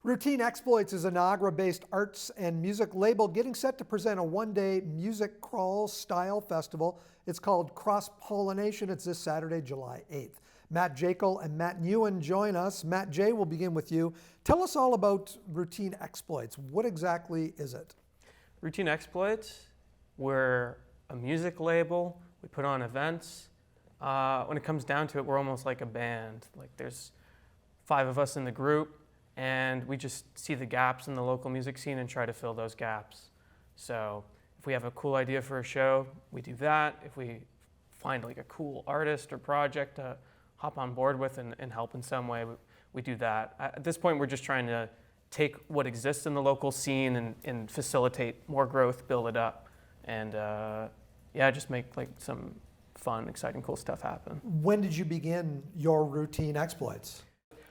Routine Exploits is a Niagara-based arts and music label getting set to present a one-day music crawl style festival. It's called Pollination. It's this Saturday, July 8th. Matt Jekyll and Matt Newen join us. Matt J, we'll begin with you. Tell us all about Routine Exploits. What exactly is it? Routine Exploits, we're a music label. We put on events. When it comes down to it, we're almost like a band. Like there's 5 of us in the group, and we just see the gaps in the local music scene and try to fill those gaps. So if we have a cool idea for a show, we do that. If we find like a cool artist or project to hop on board with and help in some way, we do that. At this point, we're just trying to take what exists in the local scene and facilitate more growth, build it up, and just make like some fun, exciting, cool stuff happen. When did you begin your Routine Exploits?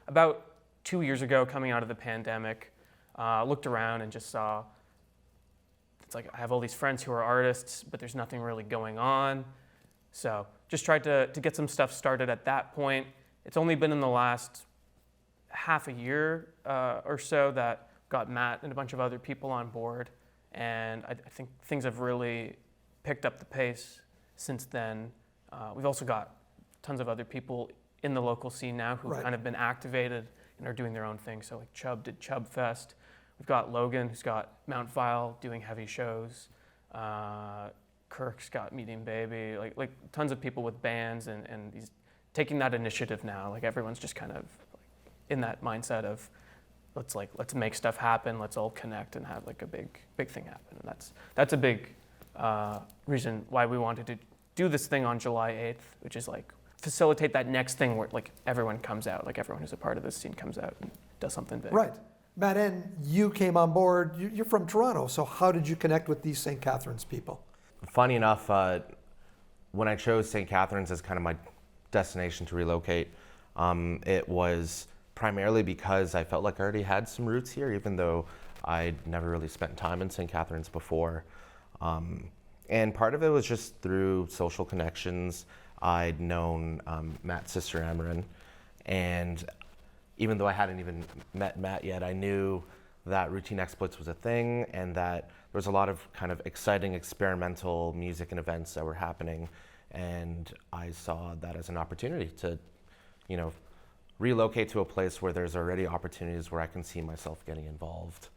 About 2 years ago, coming out of the pandemic, looked around and just saw, it's like I have all these friends who are artists, but there's nothing really going on. So just tried to get some stuff started at that point. It's only been in the last half a year or so that got Matt and a bunch of other people on board. And I think things have really picked up the pace since then. We've also got tons of other people in the local scene now who've kind of been activated and are doing their own thing. So like Chubb did Chubb Fest. We've got Logan, who's got Mount File doing heavy shows. Kirk's got Medium Baby, like tons of people with bands, and he's taking that initiative now. Like everyone's just kind of like in that mindset of let's make stuff happen, let's all connect and have like a big thing happen. And that's a big reason why we wanted to do this thing on July 8th, which is like facilitate that next thing where like everyone comes out, like everyone who's a part of this scene comes out and does something big. Right. Matt, and you came on board, you're from Toronto, so how did you connect with these St. Catharines people? Funny enough, when I chose St. Catharines as kind of my destination to relocate, it was primarily because I felt like I already had some roots here, even though I'd never really spent time in St. Catharines before. And part of it was just through social connections. I'd known Matt's sister, Amarin, and even though I hadn't even met Matt yet, I knew that Routine Exploits was a thing and that there was a lot of kind of exciting experimental music and events that were happening. And I saw that as an opportunity to, relocate to a place where there's already opportunities where I can see myself getting involved.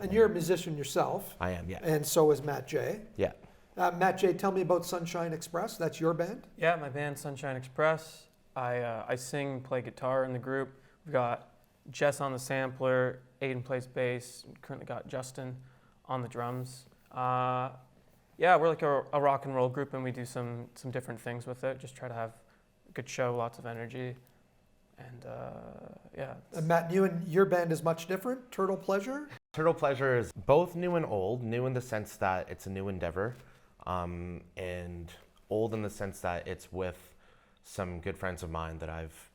And you're a musician yourself. I am, yeah. And so is Matt J. Yeah. Matt J, tell me about Sunshine Express. That's your band? Yeah, my band Sunshine Express. I sing, play guitar in the group. We've got Jess on the sampler, Aiden plays bass, currently got Justin on the drums. We're like a rock and roll group, and we do some different things with it. Just try to have a good show, lots of energy, and And Matt Newen, your band is much different. Turtle Pleasure? Turtle Pleasure is both new and old. New in the sense that it's a new endeavor, and old in the sense that it's with some good friends of mine that I've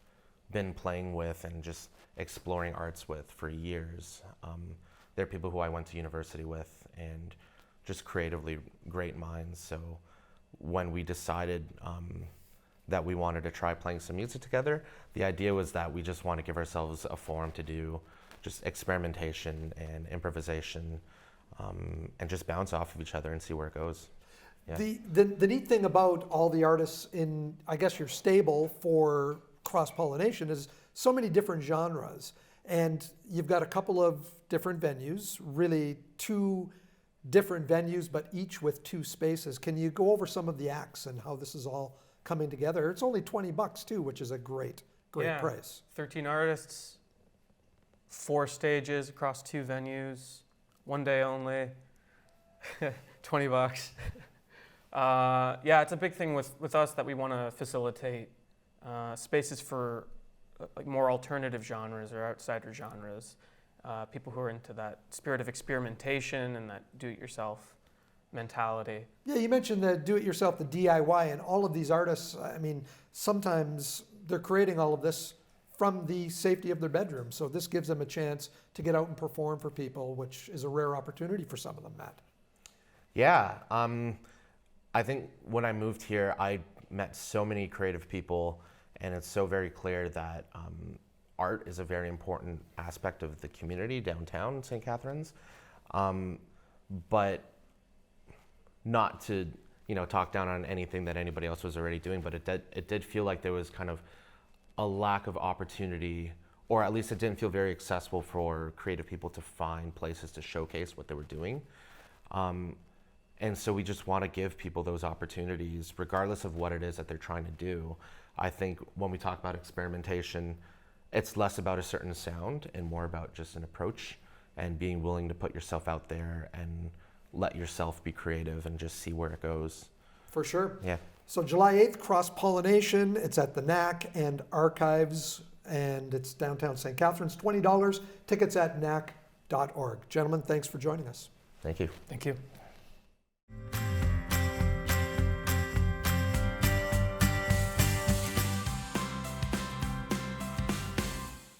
been playing with and just exploring arts with for years. They're people who I went to university with and just creatively great minds. So when we decided that we wanted to try playing some music together, the idea was that we just want to give ourselves a forum to do just experimentation and improvisation, and just bounce off of each other and see where it goes. Yeah. The neat thing about all the artists in, I guess, your stable for cross-pollination is so many different genres. And you've got a couple of different venues, really 2 different venues, but each with 2 spaces. Can you go over some of the acts and how this is all coming together? It's only $20 too, which is a great price. 13 artists, 4 stages across 2 venues, 1 day only, $20. It's a big thing with us that we want to facilitate spaces for like more alternative genres or outsider genres, people who are into that spirit of experimentation and that do-it-yourself mentality. Yeah, you mentioned the do-it-yourself, the DIY, and all of these artists, I mean, sometimes they're creating all of this from the safety of their bedroom. So this gives them a chance to get out and perform for people, which is a rare opportunity for some of them, Matt. Yeah, I think when I moved here, I met so many creative people, and it's so very clear that art is a very important aspect of the community downtown St. Catharines. But not to, talk down on anything that anybody else was already doing, but it did feel like there was kind of a lack of opportunity, or at least it didn't feel very accessible for creative people to find places to showcase what they were doing. And so we just want to give people those opportunities, regardless of what it is that they're trying to do. I think when we talk about experimentation, it's less about a certain sound and more about just an approach and being willing to put yourself out there and let yourself be creative and just see where it goes. For sure. Yeah. So July 8th, Cross-Pollination. It's at the NAC and Archives, and it's downtown St. Catharines. $20. Tickets at nac.org. Gentlemen, thanks for joining us. Thank you. Thank you.